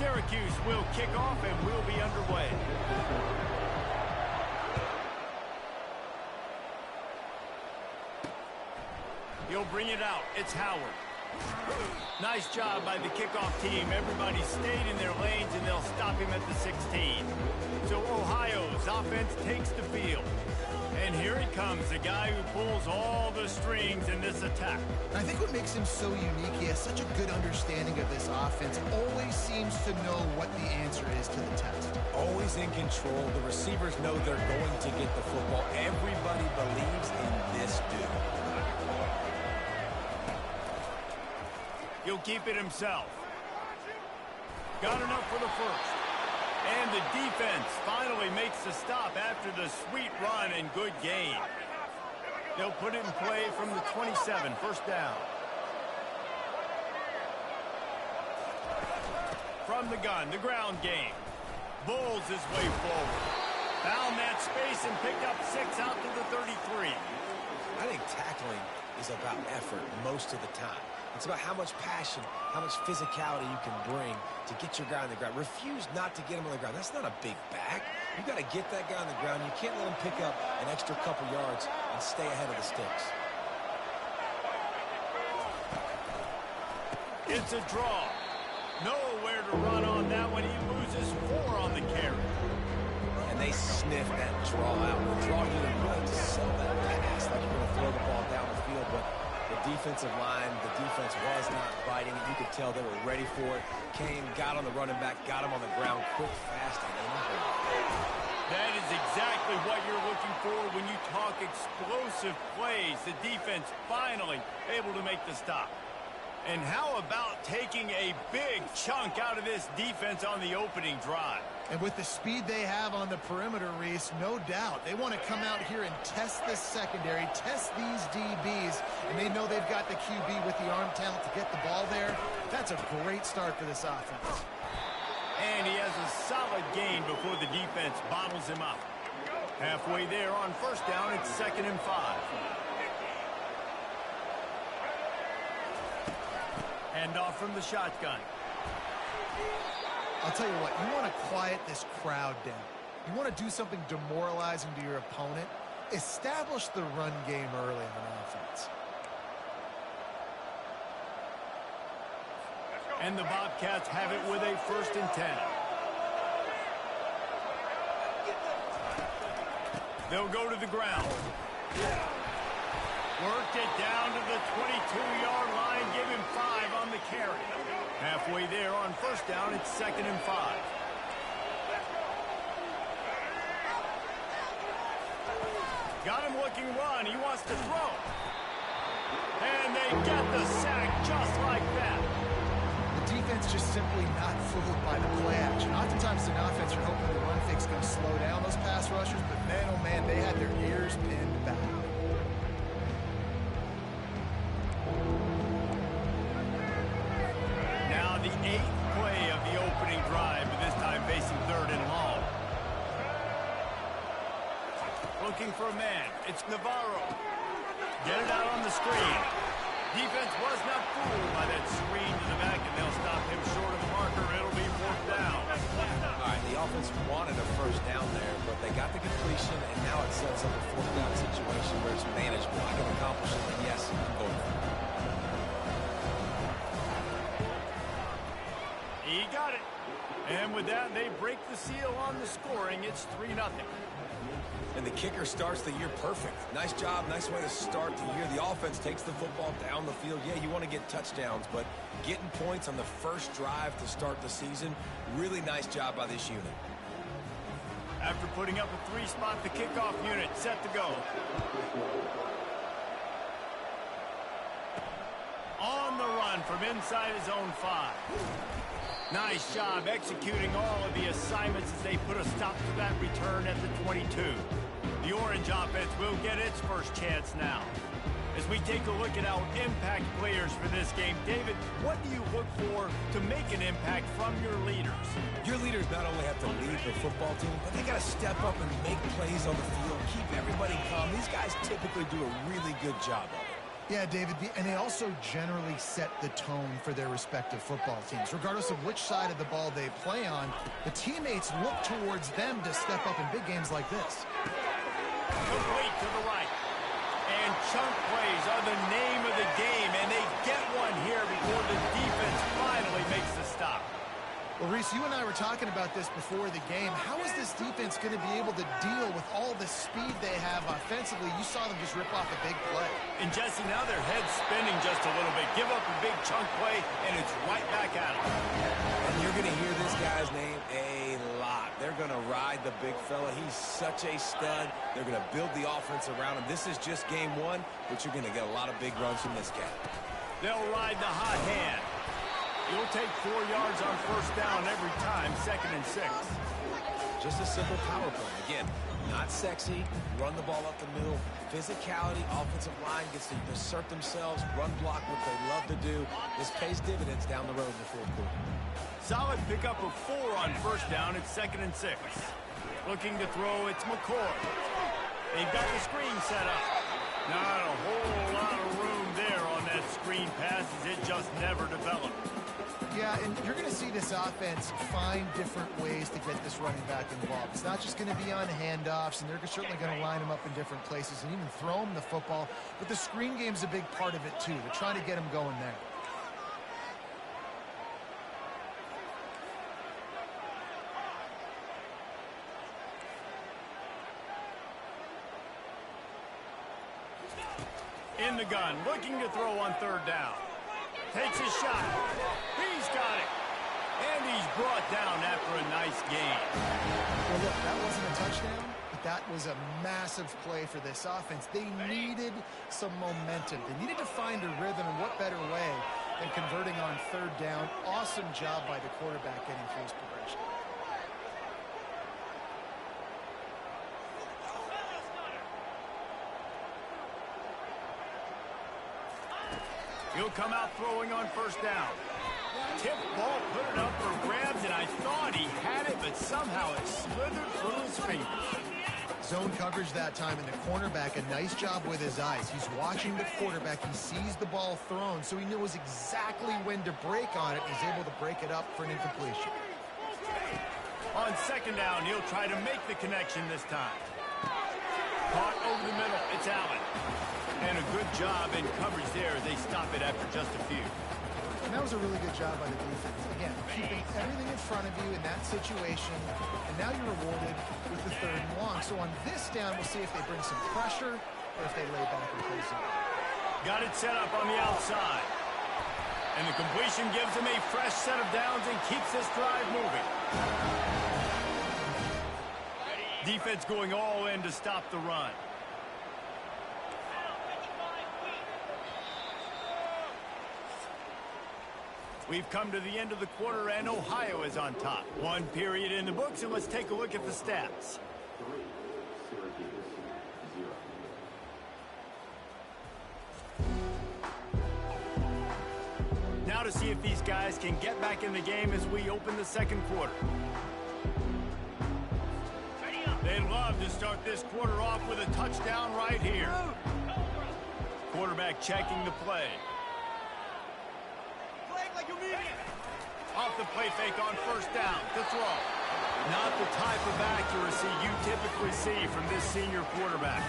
Syracuse will kick off and we'll be underway. He'll bring it out. It's Howard. Nice job by the kickoff team. Everybody stayed in their lanes, and they'll stop him at the 16. So Ohio's offense takes the field. And here he comes, the guy who pulls all the strings in this attack. I think what makes him so unique, he has such a good understanding of this offense. Always seems to know what the answer is to the test. Always in control. The receivers know they're going to get the football. Everybody believes in this dude. He'll keep it himself. Got enough for the first. And the defense finally makes the stop after the sweet run and good gain. They'll put it in play from the 27, first down. From the gun, the ground game. Bulls his way forward. Found that space and picked up 6 out to the 33. I think tackling is about effort most of the time. It's about how much passion, how much physicality you can bring to get your guy on the ground. Refuse not to get him on the ground. That's not a big back. You got to get that guy on the ground. You can't let him pick up an extra couple yards and stay ahead of the sticks. It's a draw. Nowhere to run on that one. He loses 4 on the carry. And they sniff that draw out. The draw unit really to sell that pass like you're going to throw the ball down the field, but the defensive line, the defense was not biting it. You could tell they were ready for it. Came, got on the running back, got him on the ground quick, fast, and in a hurry. That is exactly what you're looking for when you talk explosive plays. The defense finally able to make the stop. And how about taking a big chunk out of this defense on the opening drive? And with the speed they have on the perimeter, Reese, no doubt, they want to come out here and test this secondary, test these DBs, and they know they've got the QB with the arm talent to get the ball there. That's a great start for this offense. And he has a solid gain before the defense bottles him up. Halfway there on first down, it's 2nd and 5. Hand off from the shotgun. I'll tell you what, you want to quiet this crowd down. You want to do something demoralizing to your opponent. Establish the run game early on offense. And the Bobcats have it with a 1st and 10. They'll go to the ground. Worked it down to the 22-yard line. Give him 5 on the carry. Halfway there on first down, it's 2nd and 5. Got him looking run. He wants to throw. And they get the sack just like that. The defense just simply not fooled by the play action. Oftentimes in offense, you're hoping the run fix can slow down those pass rushers, but man, oh man, they had their ears pinned back. Now the 8th play of the opening drive, but this time facing 3rd and long. Looking for a man. It's Navarro. Get it out on the screen. Defense was not fooled by that screen to the back, and they'll stop him short of the marker. It'll be 4th down. All right, the offense wanted a first down there, but they got the completion, and now it sets up a 4th down situation where it's manageable. I can accomplish it, and yes, you can go for it. He got it. And with that, they break the seal on the scoring. It's 3-0. And the kicker starts the year perfect. Nice job, nice way to start the year. The offense takes the football down the field. Yeah, you want to get touchdowns, but getting points on the first drive to start the season, really nice job by this unit. After putting up a 3-spot, the kickoff unit set to go. On the run from inside his own 5. Nice job executing all of the assignments as they put a stop to that return at the 22. The Orange offense will get its first chance now. As we take a look at our impact players for this game, David, what do you look for to make an impact from your leaders? Your leaders not only have to lead the football team, but they got to step up and make plays on the field, keep everybody calm. These guys typically do a really good job of it. Yeah, David, and they also generally set the tone for their respective football teams. Regardless of which side of the ball they play on, the teammates look towards them to step up in big games like this. Complete to the right. And chunk plays are the name of the game, and they get one here before the defense finally makes the stop. Well, Reese, you and I were talking about this before the game. How is this defense going to be able to deal with all the speed they have offensively? You saw them just rip off a big play. And Jesse, now their head's spinning just a little bit. Give up a big chunk play, and it's right back at them. And you're going to hear this guy's name a lot. They're going to ride the big fella. He's such a stud. They're going to build the offense around him. This is just game one, but you're going to get a lot of big runs from this cat. They'll ride the hot hand. You'll take 4 yards on first down every time, 2nd and 6. Just a simple power play. Again, not sexy, run the ball up the middle, physicality, offensive line gets to assert themselves, run block, what they love to do. This pays dividends down the road in the fourth quarter. Solid pickup of 4 on first down. It's 2nd and 6. Looking to throw, it's McCoy. They've got the screen set up. Not a whole lot of room there on that screen pass as it just never developed. Yeah, and you're going to see this offense find different ways to get this running back involved. It's not just going to be on handoffs, and they're certainly going to line him up in different places and even throw him the football. But the screen game's a big part of it, too. They're trying to get him going there. In the gun, looking to throw on third down. Takes his shot. He's got it. And he's brought down after a nice gain. Well, look, that wasn't a touchdown, but that was a massive play for this offense. They needed some momentum. They needed to find a rhythm, and what better way than converting on third down. Awesome job by the quarterback getting through his progression. He'll come out throwing on first down. Tip ball, put it up for grabs, and I thought he had it, but somehow it slithered through his fingers. Zone coverage that time, and the cornerback, a nice job with his eyes. He's watching the quarterback. He sees the ball thrown, so he knows exactly when to break on it. He's able to break it up for an incompletion. On second down, he'll try to make the connection this time. Caught over the middle. It's Allen. And a good job in coverage there. They stop it after just a few. And that was a really good job by the defense. Again, keeping everything in front of you in that situation, and now you're rewarded with the 3rd and long. So on this down, we'll see if they bring some pressure or if they lay back and play zone. Got it set up on the outside. And the completion gives them a fresh set of downs and keeps this drive moving. Defense going all in to stop the run. We've come to the end of the quarter, and Ohio is on top. 1 period in the books, and let's take a look at the stats. 3, Syracuse, 0. Now to see if these guys can get back in the game as we open the second quarter. They'd love to start this quarter off with a touchdown right here. Quarterback checking the play. Off the play fake on first down to throw. Not the type of accuracy you typically see from this senior quarterback.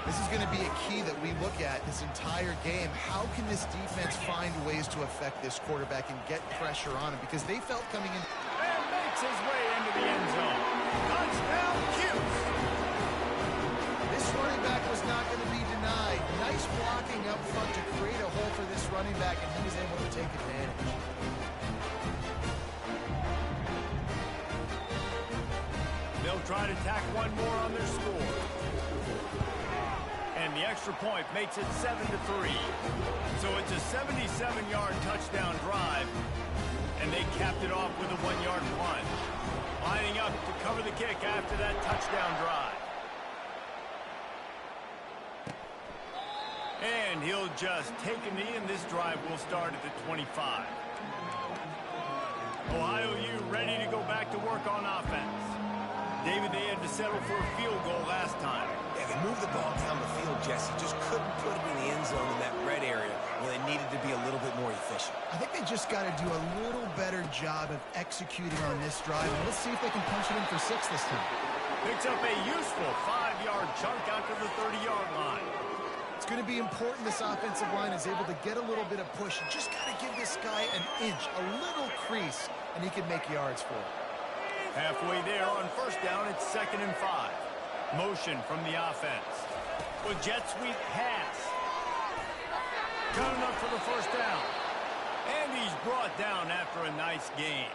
This is going to be a key that we look at this entire game. How can this defense find ways to affect this quarterback and get pressure on him? Because they felt coming in. And makes his way into the end zone. Touchdown, Cuse. This running back was not going to be denied. Nice blocking up front to create a hole for this running back, and he was able to take advantage. They'll try to tack one more on their score. And the extra point makes it 7-3. So it's a 77-yard touchdown drive, and they capped it off with a 1-yard plunge. Lining up to cover the kick after that touchdown drive. And he'll just take a knee, and this drive will start at the 25. Ohio U ready to go back to work on offense. David, they had to settle for a field goal last time. Yeah, they moved the ball down the field Jesse. Just couldn't put it in the end zone in that red area when they needed to be a little bit more efficient. I think they just got to do a little better job of executing on this drive. And let's see if they can punch it in for 6 this time. Picks up a useful 5-yard chunk out to the 30-yard line. It's going to be important this offensive line is able to get a little bit of push. You just got to give this guy an inch, a little crease, and he can make yards for it. Halfway there on first down, it's 2nd and 5. Motion from the offense. With jet sweep pass. Got enough for the first down. And he's brought down after a nice gain.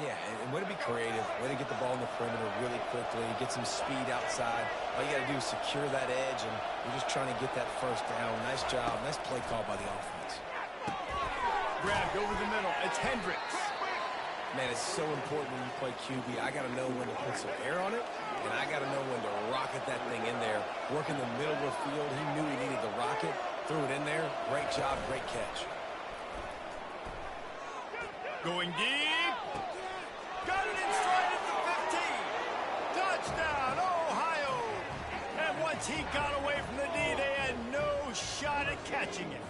Yeah, and way to be creative, way to get the ball in the perimeter really quickly, get some speed outside. All you got to do is secure that edge, and you're just trying to get that first down. Nice job. Nice play call by the offense. Grabbed over the middle. It's Hendricks. Man, it's so important when you play QB. I got to know when to put some air on it, and I got to know when to rocket that thing in there. Work in the middle of the field. He knew he needed the rocket. Threw it in there. Great job, great catch. Going deep. Got it inside at the 15. Touchdown, Ohio. And once he got away from the D, they had no shot at catching it.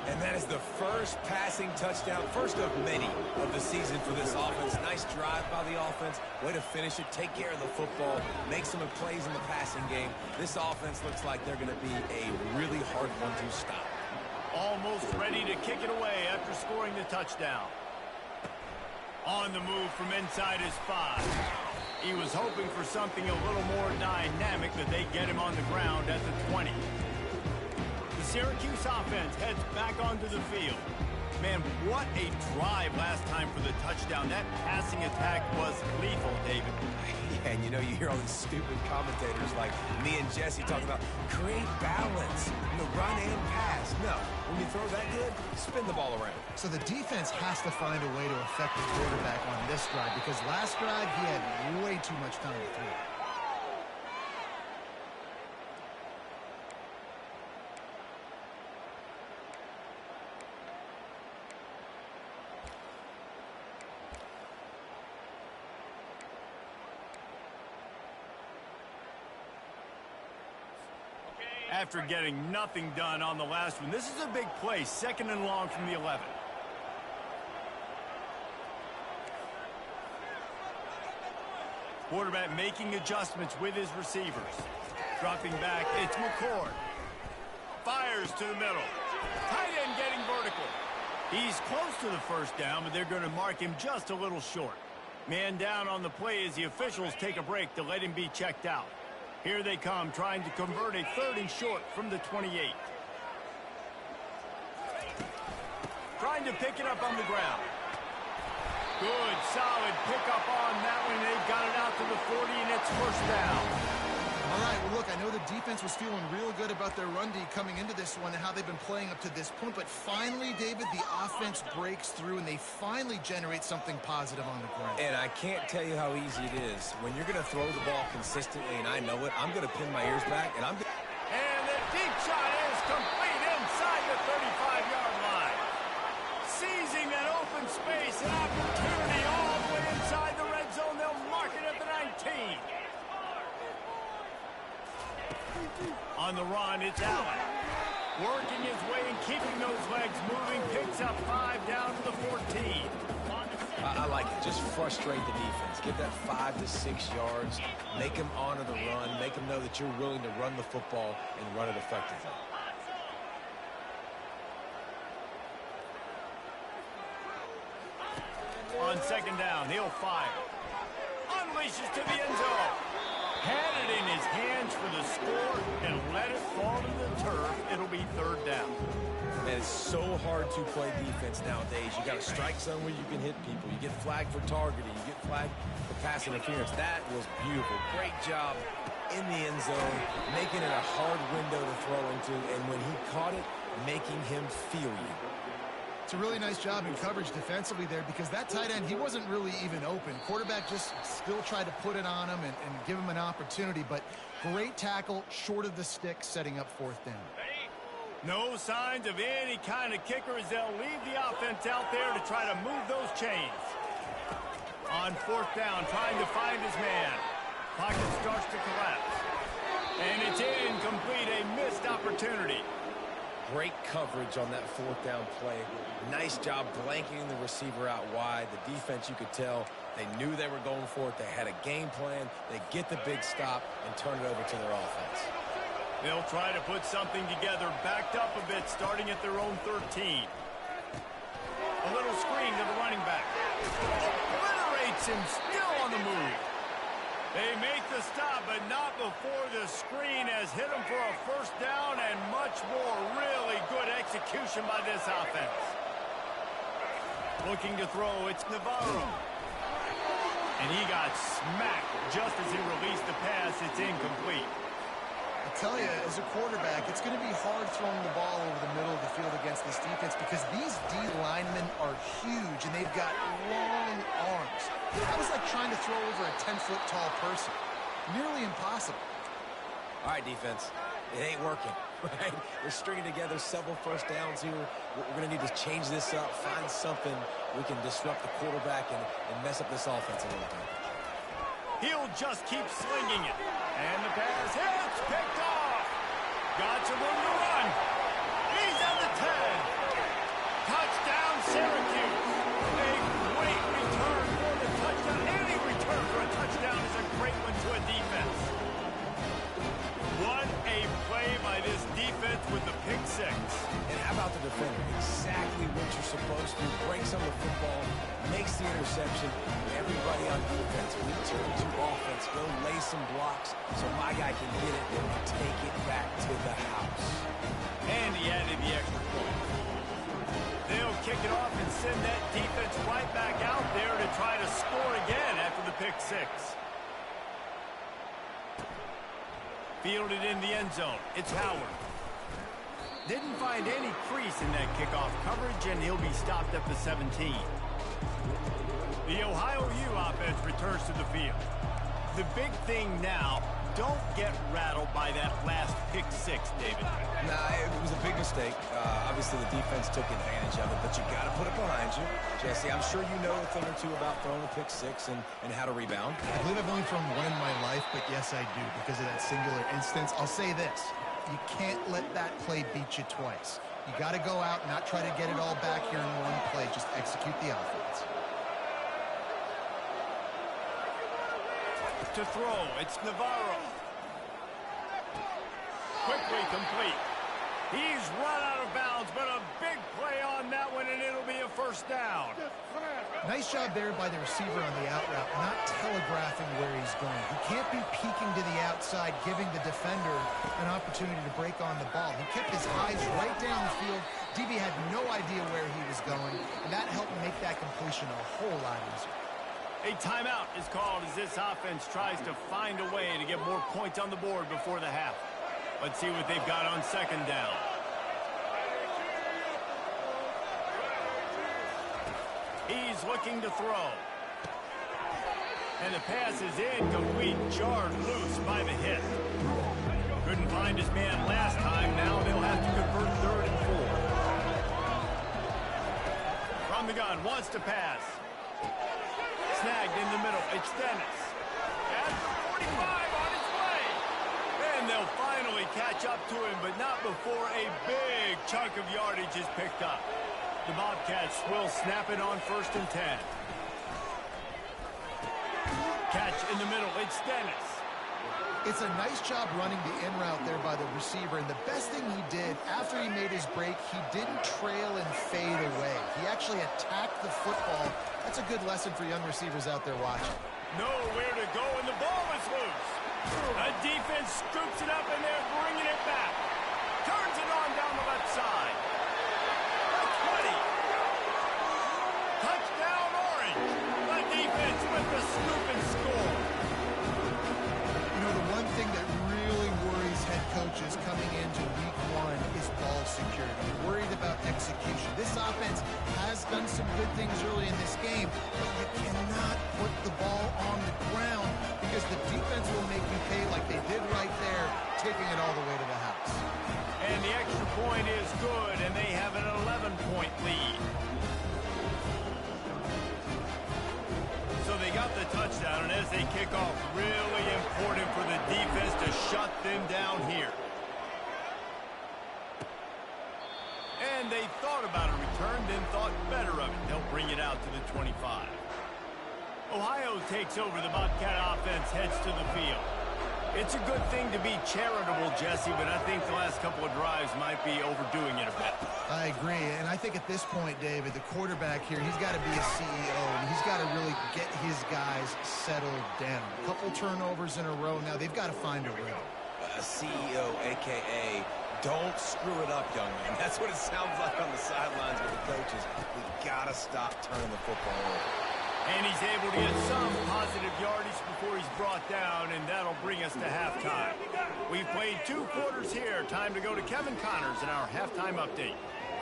And that is the first passing touchdown, first of many of the season for this offense. Nice drive by the offense. Way to finish it, take care of the football, make some plays in the passing game. This offense looks like they're going to be a really hard one to stop. Almost ready to kick it away after scoring the touchdown. On the move from inside his 5. He was hoping for something a little more dynamic, but they get him on the ground at the 20. The Syracuse offense heads back onto the field. Man, what a drive last time for the touchdown. That passing attack was lethal, David. Yeah, and you know, you hear all these stupid commentators like me and Jesse talking about create balance, run and pass. No, when you throw that good, spin the ball around. So the defense has to find a way to affect the quarterback on this drive because last drive he had way too much time to throw. After getting nothing done on the last one, this is a big play, 2nd and long from the 11. Quarterback making adjustments with his receivers. Dropping back, it's McCord. Fires to the middle. Tight end getting vertical. He's close to the first down, but they're going to mark him just a little short. Man down on the play as the officials take a break to let him be checked out. Here they come, trying to convert a 3rd and short from the 28. Trying to pick it up on the ground. Good, solid pickup on that one. They've got it out to the 40, and it's first down. All right, well, look, I know the defense was feeling real good about their run D coming into this one and how they've been playing up to this point, but finally, David, the offense breaks through, and they finally generate something positive on the ground. And I can't tell you how easy it is. When you're going to throw the ball consistently, and I know it, I'm going to pin my ears back, and I'm going to... And the deep shot is complete inside the 35-yard line. Seizing that open space, an opportunity all the way inside the red zone. They'll mark it at the 19. On the run, it's Allen. Working his way and keeping those legs moving. Picks up 5 down to the 14. I like it. Just frustrate the defense. Give that 5 to 6 yards. Make them honor the run. Make them know that you're willing to run the football and run it effectively. On 2nd down, he'll fire. Unleashes to the end zone. Had it in his hands for the score and let it fall to the turf. It'll be 3rd down. Man, it's so hard to play defense nowadays. You got a strike zone where you can hit people. You get flagged for targeting. You get flagged for pass interference. That was beautiful. Great job in the end zone, making it a hard window to throw into, and when he caught it, making him feel you. It's a really nice job in coverage defensively there because that tight end, he wasn't really even open. Quarterback just still tried to put it on him and give him an opportunity, but great tackle short of the stick, setting up 4th down. No signs of any kind of kicker as they'll leave the offense out there to try to move those chains. On 4th down, trying to find his man. Pocket starts to collapse. And it's in opportunity. Great coverage on that fourth down play. Nice job blanketing the receiver out wide. The defense, you could tell, they knew they were going for it. They had a game plan. They get the big stop and turn it over to their offense. They'll try to put something together, backed up a bit, starting at their own 13. A little screen to the running back. Obliterates him, still on the move. They make the stop, but not before the screen has hit him for a first down and much more. Really good execution by this offense. Looking to throw, it's Navarro. And he got smacked just as he released the pass. It's incomplete. I tell you, as a quarterback, it's going to be hard throwing the ball over the middle of the field against this defense because these D linemen are huge and they've got long arms. That was like trying to throw over a 10-foot tall person. Nearly impossible. All right, defense. It ain't working, right? They're stringing together several first downs here. We're going to need to change this up, find something we can disrupt the quarterback and mess up this offense a little bit. He'll just keep slinging it. And the pass hits, picked off. Got some room to run. He's at the 10. Touchdown, Syracuse. A great return for the touchdown. Any return for a touchdown is a great one to a defense. What a play by this defense with the pick six. And how about the defender? Exactly what you're supposed to. Breaks on the football, makes the interception. Everybody on defense, we turn to offense. Go lay some blocks so my guy can get it and take it back to the house. And he added the extra point. They'll kick it off and send that defense right back out there to try to score again after the pick six. Fielded in the end zone. It's Howard. Didn't find any crease in that kickoff coverage, and he'll be stopped at the 17. The Ohio U offense returns to the field. The big thing now, don't get rattled by that last pick six, David. Nah, it was a big mistake. Obviously, the defense took advantage of it, but you got to put it behind you. Jesse, I'm sure you know a thing or two about throwing a pick six and how to rebound. I believe I've only thrown one in my life, but yes, I do because of that singular instance. I'll say this. You can't let that play beat you twice. You got to go out and not try to get it all back here in one play. Just execute the offense. To throw, it's Navarro. Quickly complete. He's run out of bounds, but a big play on that one, and it'll be a first down. Nice job there by the receiver on the out route, not telegraphing where he's going. He can't be peeking to the outside, giving the defender an opportunity to break on the ball. He kept his eyes right down the field. DB had no idea where he was going, and that helped make that completion a whole lot easier. A timeout is called as this offense tries to find a way to get more points on the board before the half. Let's see what they've got on second down. He's looking to throw. And the pass is incomplete, jarred loose by the hit. Couldn't find his man last time. Now they'll have to convert 3rd and 4. From the gun, wants to pass. Snagged in the middle. It's Dennis. At the 45 on its way. And they'll finally catch up to him, but not before a big chunk of yardage is picked up. The Bobcats will snap it on 1st and 10. Catch in the middle. It's Dennis. It's a nice job running the in route there by the receiver, and the best thing he did after he made his break, he didn't trail and fade away. He actually attacked the football. That's a good lesson for young receivers out there watching. Nowhere to go, and the ball is loose. A defense scoops it up, and they're bringing it back. Turns it on down the left side. The 20. Touchdown, Orange. The defense with the scoop and score. You know, the one thing that really worries head coaches coming into week 1 is ball security. You're worried about execution. This offense has done some good things early in this game, but you cannot put the ball on the ground because the defense will make you pay like they did right there, taking it all the way to the house. And the extra point is good, and they have an 11-point lead. So they got the touchdown, and as they kick off, really important for the defense to shut them down here. time they thought about a return, then thought better of it. They'll bring it out to the 25. Ohio takes over. The Bobcat offense heads to the field. It's a good thing to be charitable, Jesse, but I think the last couple of drives might be overdoing it a bit. I agree, and I think at this point, David, the quarterback here, he's got to be a CEO, and he's got to really get his guys settled down. A couple turnovers in a row now. They've got to find a rhythm. A CEO, a.k.a. don't screw it up, young man. That's what it sounds like on the sidelines with the coaches. We got to stop turning the football over. And he's able to get some positive yardage before he's brought down, and that'll bring us to halftime. We've played 2 quarters here. Time to go to Kevin Connors in our halftime update.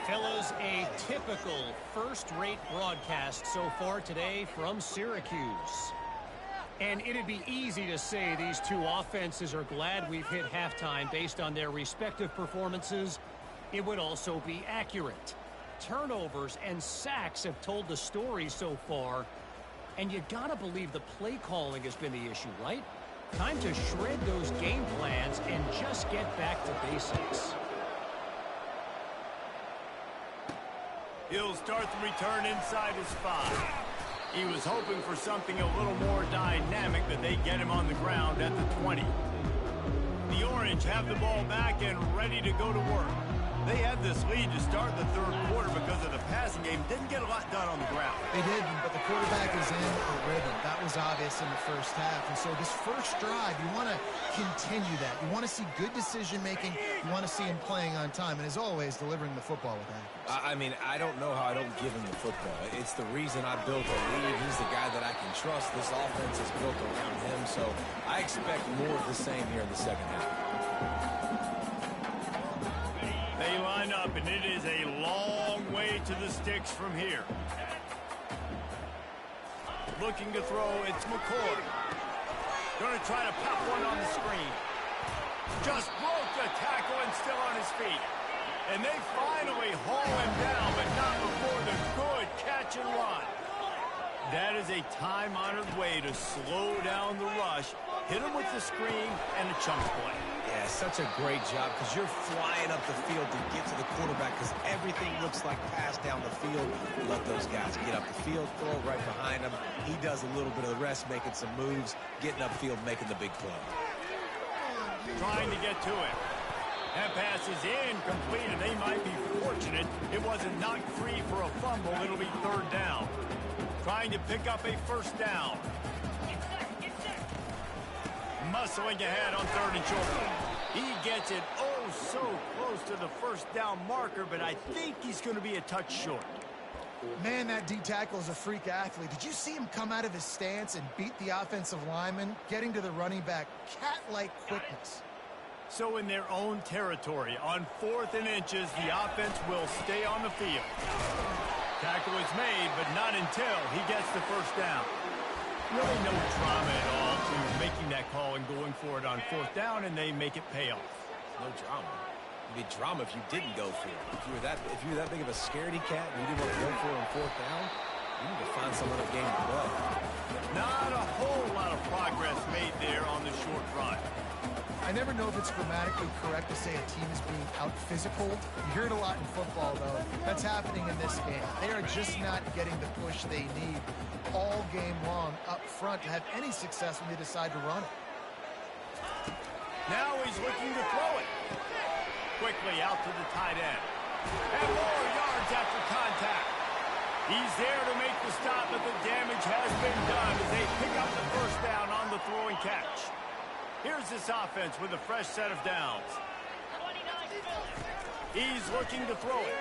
Fellas, a typical first-rate broadcast so far today from Syracuse. And it'd be easy to say these 2 offenses are glad we've hit halftime based on their respective performances. It would also be accurate. Turnovers and sacks have told the story so far. And you gotta believe the play calling has been the issue, right? Time to shred those game plans and just get back to basics. He'll start the return inside his 5. He was hoping for something a little more dynamic, but they get him on the ground at the 20. The Orange have the ball back and ready to go to work. They had this lead to start the 3rd quarter because of the passing game. Didn't get a lot done on the ground. They didn't, but the quarterback was in a rhythm. That was obvious in the first half. And so this first drive, you want to continue that. You want to see good decision-making. You want to see him playing on time. And as always, delivering the football with accuracy. I mean, I don't know how I don't give him the football. It's the reason I built a lead. He's the guy that I can trust. This offense is built around him. So I expect more of the same here in the second half. They line up, and it is a long way to the sticks from here. Looking to throw, it's McCoy. Going to try to pop one on the screen. Just broke the tackle and still on his feet. And they finally haul him down, but not before the good catch and run. That is a time-honored way to slow down the rush, hit him with the screen, and a chunk play. Yeah, such a great job because you're flying up the field to get to the quarterback because everything looks like pass down the field. Let those guys get up the field, throw it right behind him. He does a little bit of the rest, making some moves, getting upfield, making the big play. Trying to get to it. That pass is incomplete, and they might be fortunate it wasn't knocked free for a fumble. It'll be 3rd down. Trying to pick up a 1st down. Muscling ahead on 3rd and short. He gets it oh so close to the 1st down marker, but I think he's going to be a touch short. Man, that D tackle is a freak athlete. Did you see him come out of his stance and beat the offensive lineman, getting to the running back? Cat-like quickness. So in their own territory, on 4th and inches, the offense will stay on the field. Tackle is made, but not until he gets the 1st down. Really no drama at all to making that call and going for it on 4th down, and they make it pay off. No drama. It'd be drama if you didn't go for it. If you were that big of a scaredy cat and you didn't want to go for it on 4th down, you need to find some other game to play. Not a whole lot of progress made there on the short run. I never know if it's grammatically correct to say a team is being out-physical. You hear it a lot in football, though. That's happening in this game. They are just not getting the push they need all game long up front to have any success when they decide to run it. Now he's looking to throw it. Quickly out to the tight end. And more yards after contact. He's there to make the stop, but the damage has been done as they pick up the 1st down on the throwing catch. Here's this offense with a fresh set of downs. He's looking to throw it.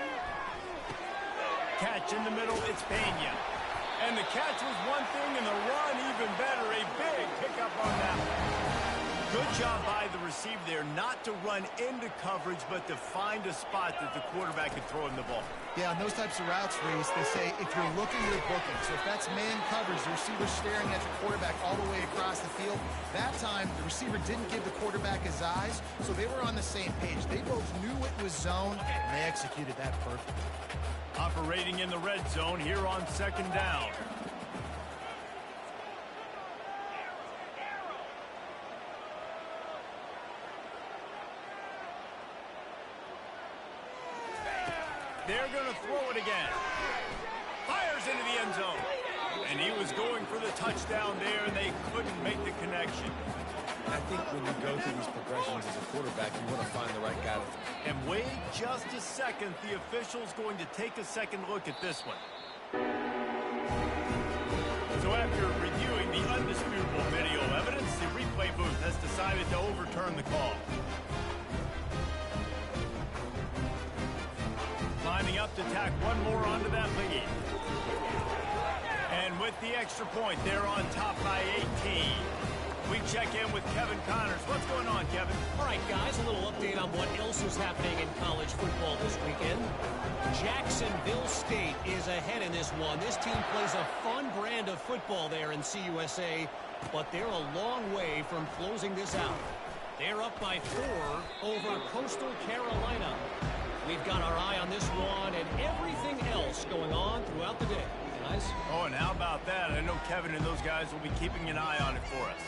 Catch in the middle, it's Pena. And the catch was one thing, and the run even better. A big pickup on that one. Good job by the receiver there, not to run into coverage, but to find a spot that the quarterback could throw him the ball. Yeah, on those types of routes, Reese, they say if you're looking, you're booking. So if that's man coverage, the receiver's staring at the quarterback all the way across the field. That time, the receiver didn't give the quarterback his eyes, so they were on the same page. They both knew it was zone, and they executed that perfectly. Operating in the red zone here on 2nd down. They're going to throw it again. Fires into the end zone. And he was going for the touchdown there, and they couldn't make the connection. I think when you go through these progressions as a quarterback, you want to find the right guy. And wait just a second. The official's going to take a second look at this one. So after reviewing the undisputable video evidence, the replay booth has decided to overturn the call. Lining up to tack one more onto that lead. And with the extra point, they're on top by 18. We check in with Kevin Connors. What's going on, Kevin? All right, guys, a little update on what else is happening in college football this weekend. Jacksonville State is ahead in this one. This team plays a fun brand of football there in CUSA, but they're a long way from closing this out. They're up by 4 over Coastal Carolina. We've got our eye on this one and everything else going on throughout the day. Guys? Oh, and how about that? I know Kevin and those guys will be keeping an eye on it for us.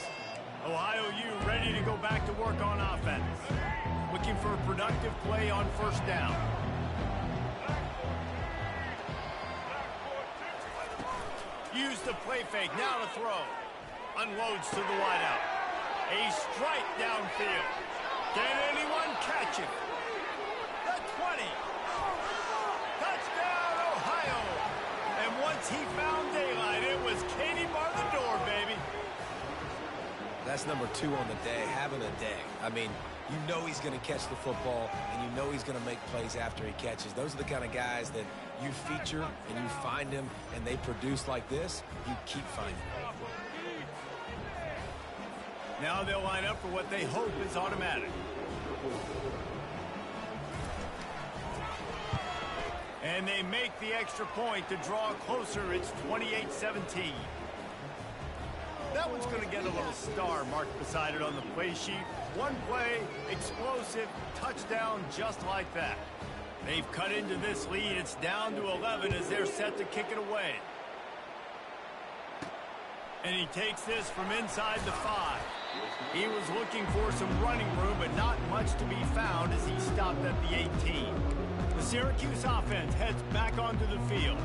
Ohio U ready to go back to work on offense. Looking for a productive play on first down. Use the play fake, now to throw. Unloads to the wideout. A strike downfield. Can anyone catch it? The 20. Touchdown, Ohio. And once he found daylight, it was Katie bar the door, baby. That's number 2 on the day, having a day. I mean, you know he's going to catch the football, and you know he's going to make plays after he catches. Those are the kind of guys that you feature, and you find them, and they produce like this, you keep finding them. Now they'll line up for what they hope is automatic. And they make the extra point to draw closer. It's 28-17. That one's going to get a little star marked beside it on the play sheet. One play, explosive, touchdown just like that. They've cut into this lead. It's down to 11 as they're set to kick it away. And he takes this from inside the 5. He was looking for some running room, but not much to be found as he stopped at the 18. The Syracuse offense heads back onto the field.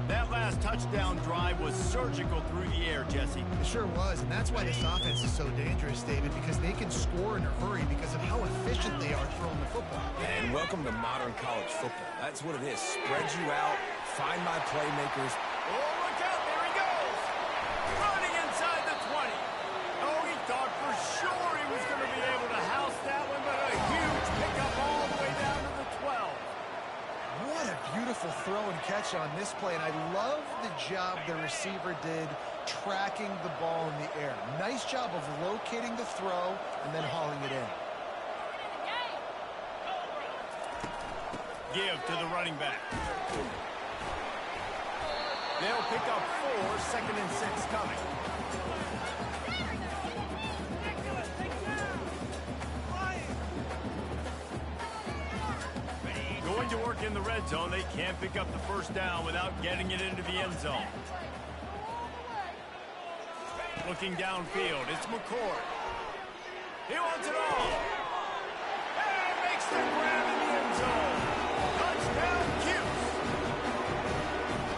That last touchdown drive was surgical through the air, Jesse. It sure was, and that's why this offense is so dangerous, David, because they can score in a hurry because of how efficient they are throwing the football. And welcome to modern college football. That's what it is. Spread you out, find my playmakers. Oh, look out, there he goes! Running inside the 20. Oh, he thought for sure he was going to be able to house that one, but a huge pickup all the way down to the 12. What a beautiful throw and catch on this play, and I love the job the receiver did tracking the ball in the air. Nice job of locating the throw and then hauling it in. Give to the running back. They'll pick up 4, 2nd and 6 coming. Going to work in the red zone. They can't pick up the first down without getting it into the end zone. Looking downfield, it's McCord. He wants it all. And makes the grab in the end zone. Touchdown, Cuse.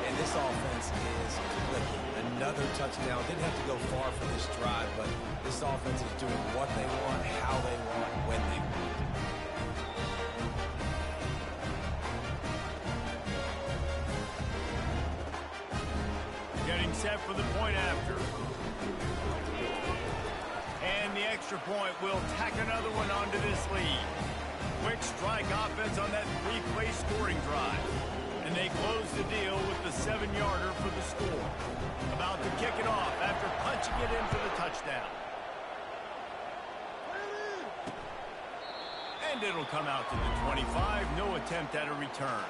And this offense is clicking. Another touchdown. Didn't have to go far for this drive, but this offense is doing what they want, how they want, when they want. Getting set for the point after. And the extra point will tack another one onto this lead. Quick strike offense on that 3-play scoring drive. And they close the deal with the 7-yarder for the score. About to kick it off after punching it in for the touchdown. And it'll come out to the 25. No attempt at a return.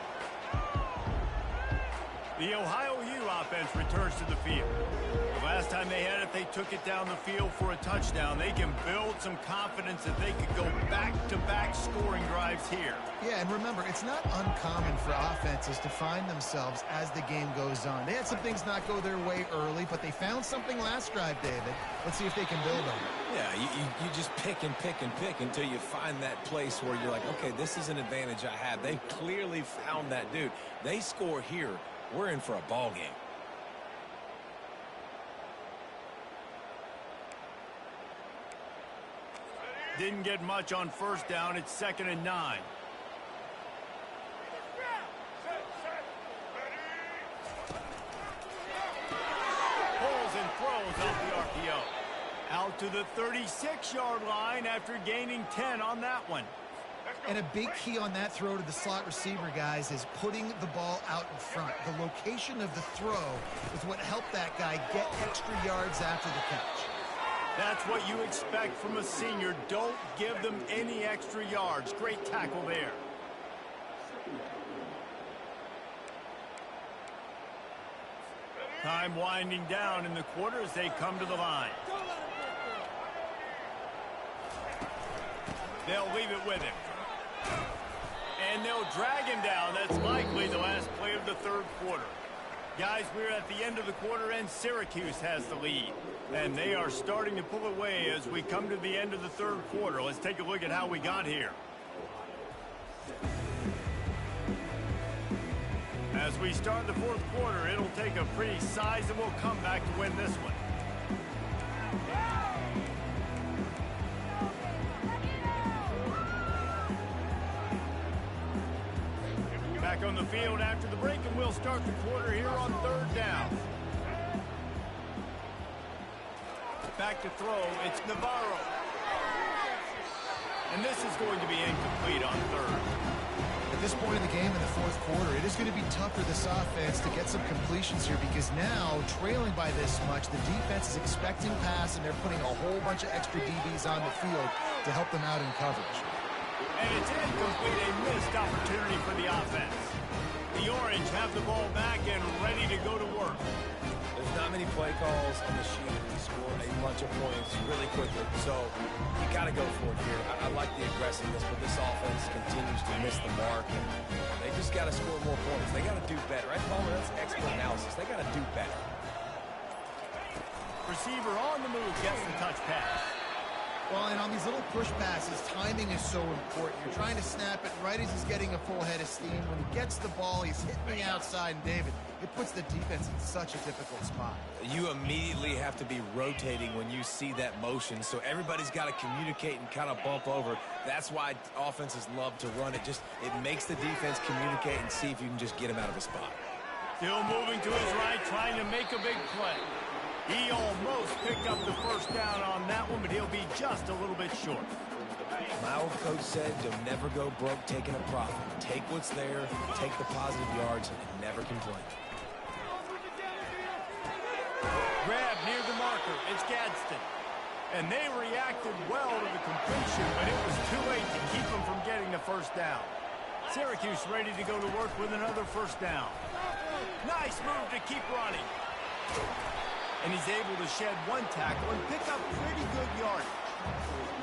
The Ohio U offense returns to the field. The Last time they had it, they took it down the field for a touchdown. They can build some confidence that they could go back-to-back scoring drives here. Yeah, and remember, it's not uncommon for offenses to find themselves as the game goes on. They had some things not go their way early, but they found something last drive, David. Let's see if they can build on it. Yeah, you just pick and pick and pick until you find that place where you're like, okay, this is an advantage I have. They clearly found that dude. They score here, we're in for a ball game. Didn't get much on first down. It's 2nd and 9. Pulls and throws off the RPO. Out to the 36-yard line after gaining 10 on that one. And a big key on that throw to the slot receiver, guys, is putting the ball out in front. The location of the throw is what helped that guy get extra yards after the catch. That's what you expect from a senior. Don't give them any extra yards. Great tackle there. Time winding down in the quarter as they come to the line. They'll leave it with him. And they'll drag him down. That's likely the last play of the third quarter. Guys, we're at the end of the quarter, and Syracuse has the lead. And they are starting to pull away as we come to the end of the third quarter. Let's take a look at how we got here. As we start the fourth quarter, it'll take a pretty sizable comeback to win this one. Back on the field after the break, and we'll start the quarter here on third down. Back to throw, it's Navarro. And this is going to be incomplete on third. At this point in the game in the fourth quarter, it is going to be tough for this offense to get some completions here because now, trailing by this much, the defense is expecting pass, and they're putting a whole bunch of extra DBs on the field to help them out in coverage. And it's incomplete, a missed opportunity for the offense. The Orange have the ball back and ready to go to work. There's not many play calls on the sheet to score a bunch of points really quickly, so you got to go for it here. I like the aggressiveness, but this offense continues to miss the mark, and they just got to score more points. They got to do better, right, Palmer? That's expert analysis. They got to do better. Receiver on the move gets the touch pass. Well, and on these little push passes, timing is so important. You're trying to snap it right as he's getting a full head of steam. When he gets the ball, he's hitting the outside, and David, it puts the defense in such a difficult spot. You immediately have to be rotating when you see that motion, so everybody's got to communicate and kind of bump over. That's why offenses love to run it. It makes the defense communicate and see if you can just get him out of a spot. Still moving to his right, trying to make a big play. He almost picked up the first down on that one, but he'll be just a little bit short. My old coach said, you'll never go broke taking a profit. Take what's there, take the positive yards, and never complain. Grab near the marker. It's Gadsden. And they reacted well to the completion, but it was too late to keep them from getting the first down. Syracuse ready to go to work with another first down. Nice move to keep running. And he's able to shed one tackle and pick up pretty good yardage.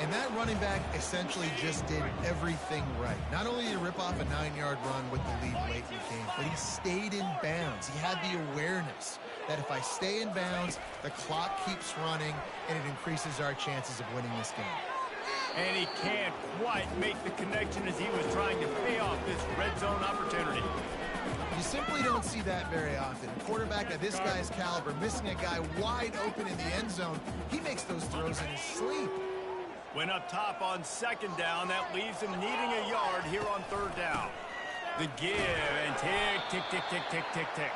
And that running back essentially just did everything right. Not only did he rip off a 9-yard run with the lead late in the game, but he stayed in bounds. He had the awareness that if I stay in bounds, the clock keeps running, and it increases our chances of winning this game. And he can't quite make the connection as he was trying to pay off this red zone opportunity. You simply don't see that very often. A quarterback of this guy's caliber missing a guy wide open in the end zone, he makes those throws in his sleep. Went up top on second down. That leaves him needing a yard here on third down. The give and tick, tick, tick, tick, tick, tick, tick.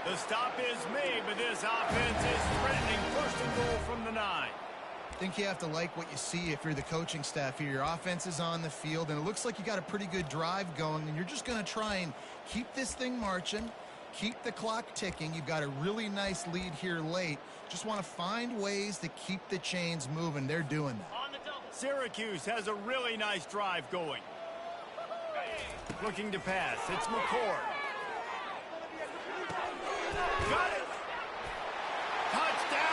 The stop is made, but this offense is threatening first and goal from the 9. I think you have to like what you see if you're the coaching staff here. Your offense is on the field, and it looks like you got a pretty good drive going, and you're just going to try and keep this thing marching, keep the clock ticking. You've got a really nice lead here late. Just want to find ways to keep the chains moving. They're doing that. Syracuse has a really nice drive going. Looking to pass. It's McCord. Got it. Touchdown.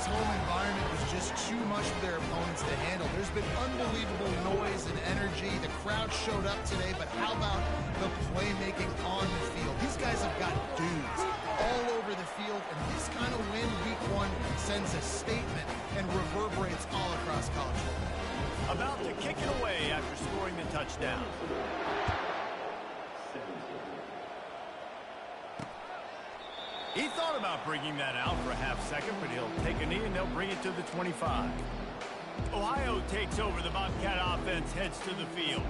this whole environment was just too much for their opponents to handle. There's been unbelievable noise and energy. The crowd showed up today, but how about the playmaking on the field? These guys have got dudes all over the field, and this kind of win week one sends a statement and reverberates all across college football. About to kick it away after scoring the touchdown. He thought about bringing that out for a half second, but he'll take a knee and they'll bring it to the 25. Ohio takes over. The Bobcat offense heads to the field.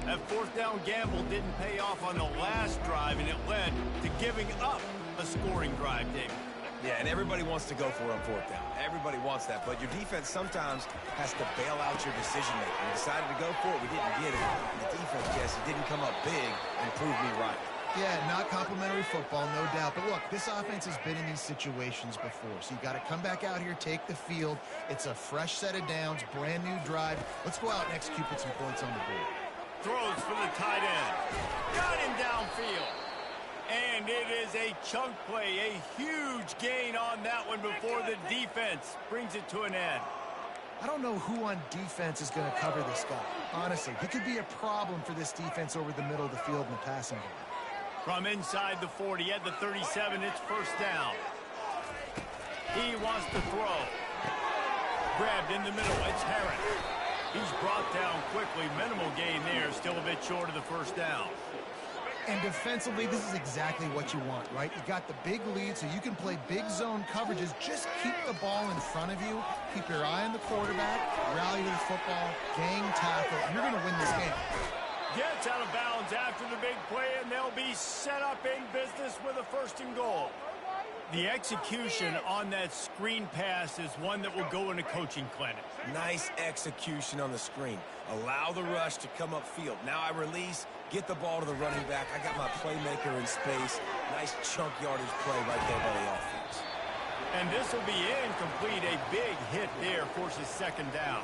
That fourth down gamble didn't pay off on the last drive, and it led to giving up a scoring drive, David. Yeah, and everybody wants to go for it on fourth down. Everybody wants that, but your defense sometimes has to bail out your decision-making. We decided to go for it. We didn't get it. And the defense, Jesse, didn't come up big and prove me right. Yeah, not complimentary football, no doubt. But look, this offense has been in these situations before. So you got to come back out here, take the field. It's a fresh set of downs, brand new drive. Let's go out and execute, put some points on the board. Throws for the tight end. Got him downfield. And it is a chunk play, a huge gain on that one before the defense brings it to an end. I don't know who on defense is going to cover this guy. Honestly, he could be a problem for this defense over the middle of the field in the passing game. From inside the 40 at the 37, it's first down. He wants to throw. Grabbed in the middle, it's Herron. He's brought down quickly. Minimal gain there, still a bit short of the first down. And defensively, this is exactly what you want, right? You got the big lead, so you can play big zone coverages. Just keep the ball in front of you. Keep your eye on the quarterback. Rally to the football. Gang tackle. You're going to win this game. Gets out of bounds after the big play, and they'll be set up in business with a first and goal. The execution on that screen pass is one that will go in a coaching clinic. Nice execution on the screen. Allow the rush to come upfield. Now I release, get the ball to the running back. I got my playmaker in space. Nice chunk yardage play right there by the offense. And this will be incomplete. A big hit there forces second down.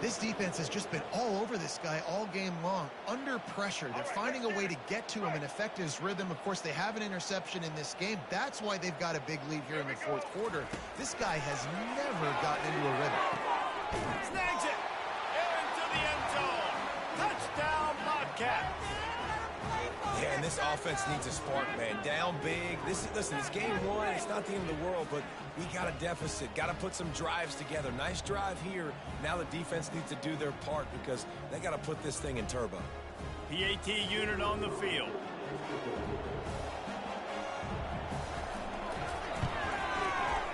This defense has just been all over this guy all game long. Under pressure. They're finding a way to get to him and affect his rhythm. Of course, they have an interception in this game. That's why they've got a big lead here in the fourth quarter. This guy has never gotten into a rhythm. Snags it. Into the end zone. Touchdown, Bobcat. Yeah, and this offense needs a spark, man. Down big. Listen, it's game one. It's not the end of the world, but we got a deficit. Got to put some drives together. Nice drive here. Now the defense needs to do their part because they got to put this thing in turbo. PAT unit on the field.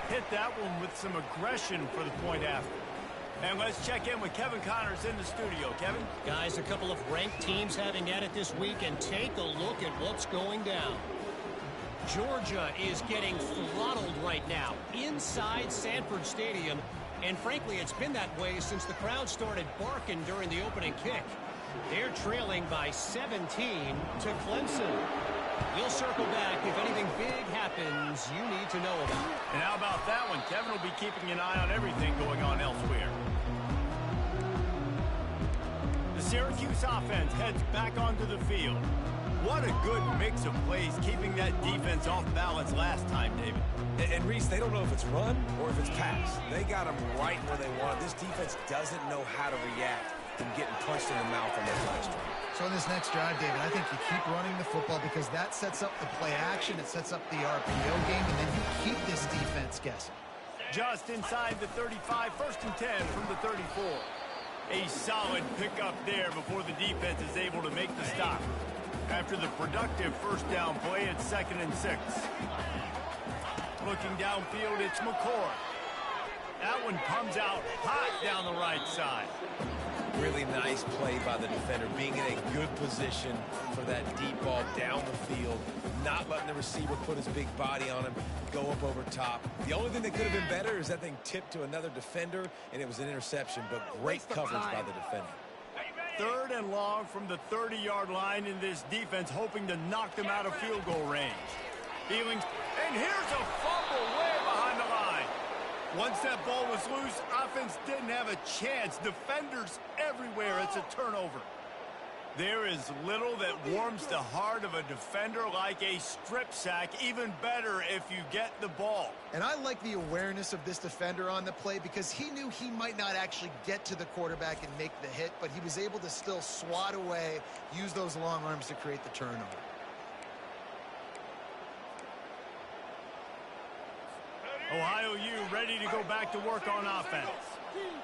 Hit that one with some aggression for the point after. And let's check in with Kevin Connors in the studio. Kevin? Guys, a couple of ranked teams having at it this week, and take a look at what's going down. Georgia is getting throttled right now inside Sanford Stadium, and frankly, it's been that way since the crowd started barking during the opening kick. They're trailing by 17 to Clemson. We'll circle back if anything big happens you need to know about. And how about that one? Kevin will be keeping an eye on everything going on elsewhere. The Syracuse offense heads back onto the field. What a good mix of plays, keeping that defense off balance last time, David. And Reese, they don't know if it's run or if it's pass. They got them right where they want. This defense doesn't know how to react from getting punched in the mouth on that last drive. So in this next drive, David, I think you keep running the football because that sets up the play action, it sets up the RPO game, and then you keep this defense guessing. Just inside the 35, first and 10 from the 34. A solid pickup there before the defense is able to make the stop. After the productive first down play, it's 2nd and 6. Looking downfield, it's McCord. That one comes out hot down the right side. Really nice play by the defender, being in a good position for that deep ball down the field, not letting the receiver put his big body on him, go up over top. The only thing that could have been better is that thing tipped to another defender, and it was an interception, but great coverage by the defender. 3rd and long from the 30-yard line, in this defense hoping to knock them out of field goal range. Feelings, and here's a fumble way behind the line. Once that ball was loose, offense didn't have a chance. Defenders everywhere. It's a turnover. There is little that warms the heart of a defender like a strip sack. Even better if you get the ball. And I like the awareness of this defender on the play because he knew he might not actually get to the quarterback and make the hit, but he was able to still swat away, use those long arms to create the turnover. Ohio U ready to go back to work on offense.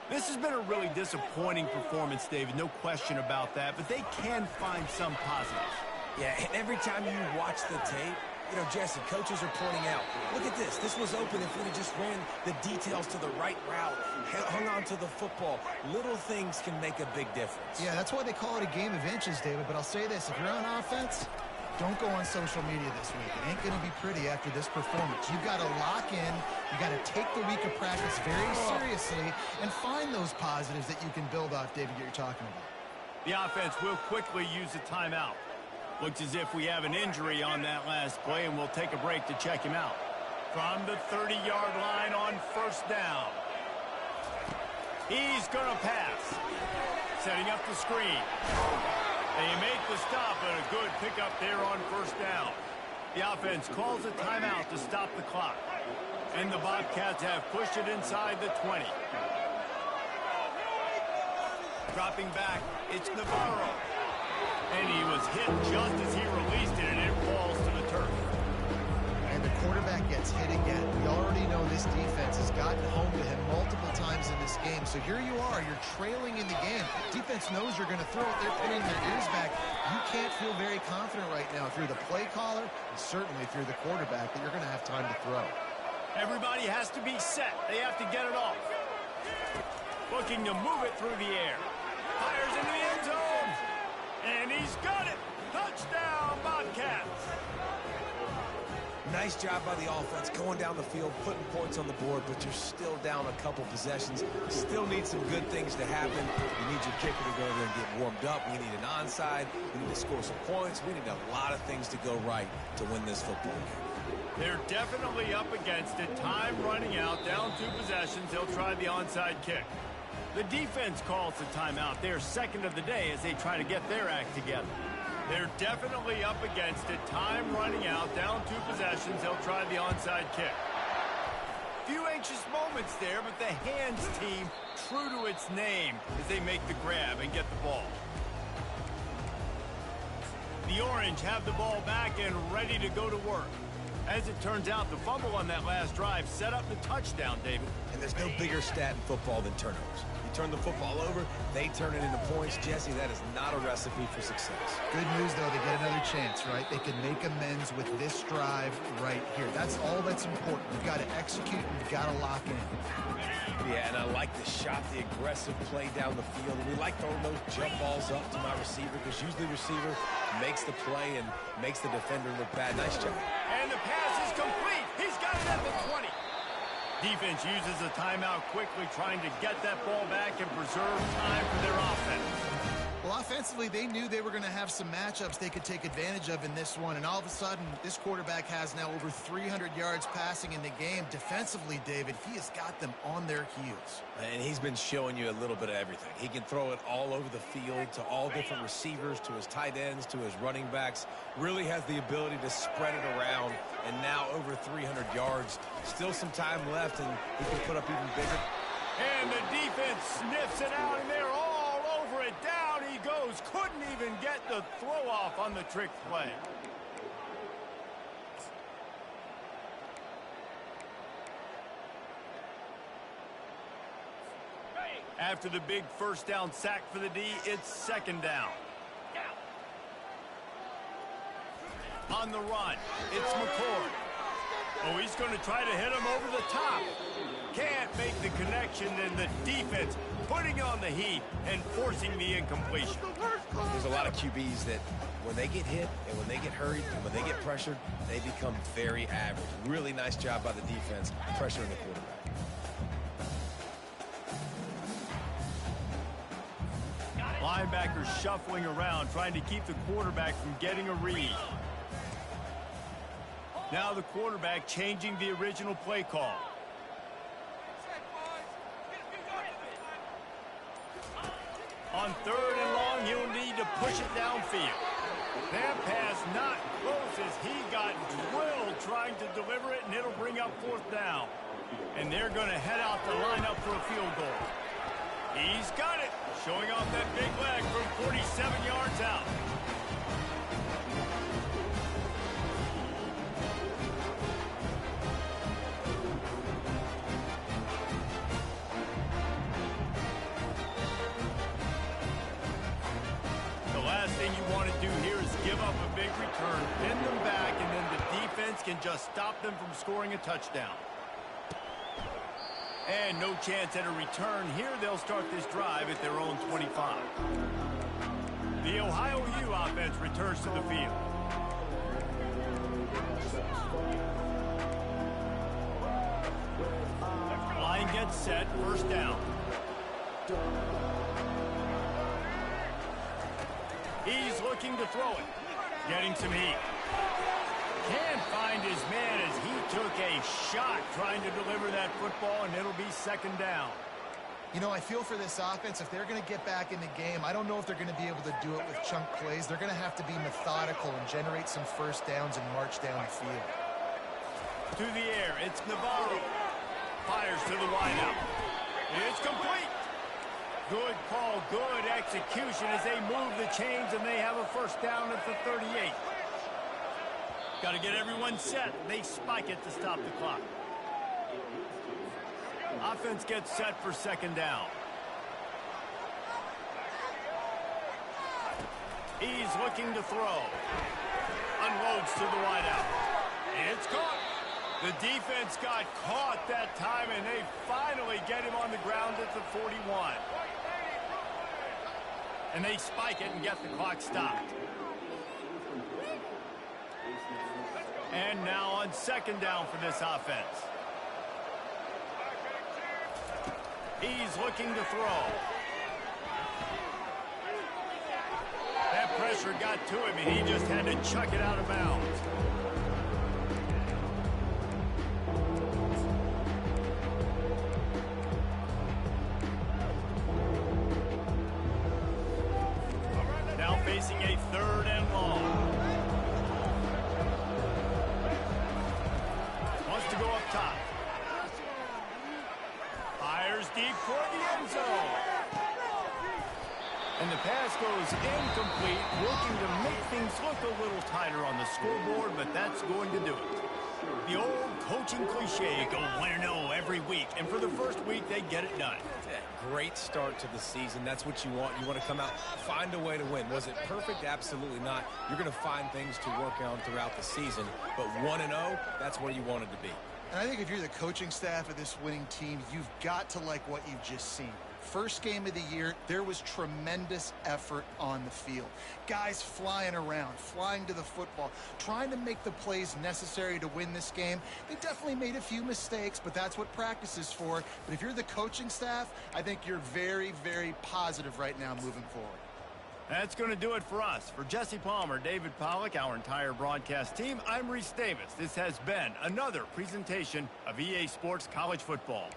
This has been a really disappointing performance, David, no question about that, but they can find some positives. Yeah, and every time you watch the tape, you know, Jesse, coaches are pointing out, look at this. This was open if we just ran the details to the right route, hung on to the football. Little things can make a big difference. Yeah, that's why they call it a game of inches, David, but I'll say this. If you're on offense, don't go on social media this week. It ain't going to be pretty after this performance. You've got to lock in. You've got to take the week of practice very seriously and find those positives that you can build off, David, that you're talking about. The offense will quickly use a timeout. Looks as if we have an injury on that last play, and we'll take a break to check him out. From the 30-yard line on first down. He's going to pass. Setting up the screen. They make the stop, but a good pickup there on first down. The offense calls a timeout to stop the clock. And the Bobcats have pushed it inside the 20. Dropping back, it's Navarro. And he was hit just as he released it, and it falls to the turf. And the quarterback gets hit again. We already know this defense has gotten home to him multiple times in this game. So here you are, you're trailing in the game. Defense knows you're going to throw it. They're pinning their ears back. You can't feel very confident right now through the play caller and certainly through the quarterback that you're going to have time to throw. Everybody has to be set. They have to get it off. Looking to move it through the air. Fires into the end zone. And he's got it. Touchdown, Bobcats. Nice job by the offense going down the field, putting points on the board, but you're still down a couple possessions. Still need some good things to happen. You need your kicker to go there and get warmed up. We need an onside. We need to score some points. We need a lot of things to go right to win this football game. They're definitely up against it. Time running out, down 2 possessions. They'll try the onside kick. The defense calls the timeout. They're second of the day as they try to get their act together. They're definitely up against it. Time running out, down 2 possessions. They'll try the onside kick. Few anxious moments there, but the hands team true to its name as they make the grab and get the ball. The Orange have the ball back and ready to go to work. As it turns out, the fumble on that last drive set up the touchdown, David. And there's no bigger stat in football than turnovers. You turn the football over, they turn it into points. Jesse, that is not a recipe for success. Good news, though, they get another chance, right? They can make amends with this drive right here. That's all that's important. You've got to execute and you've got to lock in. Yeah, and I like the shot, the aggressive play down the field. We like throwing those jump balls up to my receiver because usually the receiver makes the play and makes the defender look bad. Nice job. And the pass is complete. He's got it at the 20. Defense uses a timeout quickly, trying to get that ball back and preserve time for their offense. Well, offensively, they knew they were going to have some matchups they could take advantage of in this one, and all of a sudden, this quarterback has now over 300 yards passing in the game. Defensively, David, he has got them on their heels. And he's been showing you a little bit of everything. He can throw it all over the field to all different receivers, to his tight ends, to his running backs. Really has the ability to spread it around, and now over 300 yards. Still some time left, and he can put up even bigger. And the defense sniffs it out, and they're all over it. Down he goes. Couldn't even get the throw off on the trick play. After the big first down sack for the D, it's second down. On the run, it's McCord. Oh, he's going to try to hit him over the top. Can't make the connection, and the defense putting on the heat and forcing the incompletion. There's a lot of QBs that when they get hit and when they get hurried and when they get pressured, they become very average. Really nice job by the defense pressuring the quarterback. Linebackers shuffling around, trying to keep the quarterback from getting a read. Now the quarterback changing the original play call. On third and long, he'll need to push it downfield. That pass not close as he got drilled trying to deliver it, and it'll bring up 4th down. And they're going to head out to line up for a field goal. He's got it, showing off that big leg from 47 yards out. The last thing you want to do here is give up a big return, pin them back, and then the defense can just stop them from scoring a touchdown. And no chance at a return here. They'll start this drive at their own 25. The Ohio U offense returns to the field. Line gets set, 1st down. He's looking to throw it. Getting some heat. Can't find his man as he took a shot trying to deliver that football, and it'll be 2nd down. You know, I feel for this offense, if they're going to get back in the game, I don't know if they're going to be able to do it with chunk plays. They're going to have to be methodical and generate some 1st downs and march down the field. To the air, it's Navarro. Fires to the wideout. It's complete. Good call, good execution as they move the chains, and they have a 1st down at the 38. Got to get everyone set. They spike it to stop the clock. Offense gets set for 2nd down. He's looking to throw. Unloads to the wideout. It's caught. The defense got caught that time, and they finally get him on the ground at the 41. And they spike it and get the clock stopped. And now on 2nd down for this offense. He's looking to throw. That pressure got to him, and he just had to chuck it out of bounds. Now facing a 3rd and long. Wants to go up top. Fires deep for the end zone. And the pass goes incomplete, looking to make things look a little tighter on the scoreboard, but that's going to do it. The old coaching cliche, go 1-0 every week, and for the first week, they get it done. Great start to the season. That's what you want. You want to come out, find a way to win. Was it perfect? Absolutely not. You're going to find things to work on throughout the season, but 1-0, that's where you wanted to be. And I think if you're the coaching staff of this winning team, you've got to like what you've just seen. First game of the year, there was tremendous effort on the field. Guys flying around, flying to the football, trying to make the plays necessary to win this game. They definitely made a few mistakes, but that's what practice is for. But if you're the coaching staff, I think you're very, very positive right now moving forward. That's going to do it for us. For Jesse Palmer, David Pollack, our entire broadcast team, I'm Reese Davis. This has been another presentation of EA Sports College Football.